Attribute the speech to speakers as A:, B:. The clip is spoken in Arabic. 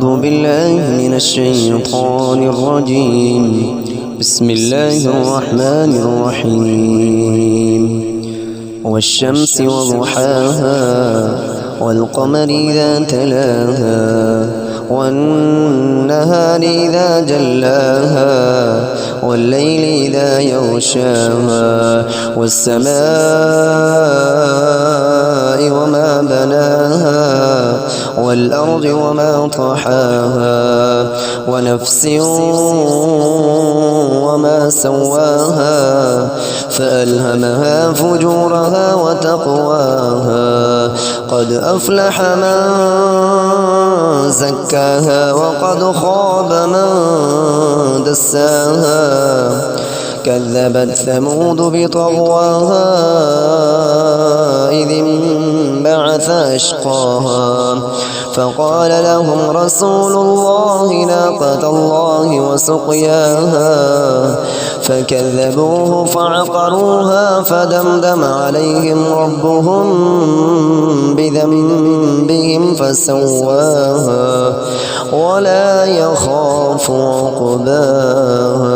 A: أعوذ بالله من الشيطان الرجيم. بسم الله الرحمن الرحيم. والشمس وضحاها والقمر إذا تلاها والنهار إذا جلاها والليل إذا يغشاها والسماء وما بناها والأرض وما طحاها ونفس وما سواها فألهمها فجورها وتقواها قد أفلح من زكاها وقد خاب من دساها كذبت ثمود بطغواها إذ انبعث أشقاها فقال لهم رسول الله ناقة الله وسقياها فكذبوه فعقروها فدمدم عليهم ربهم بذنبهم فسواها ولا يخاف عقباها.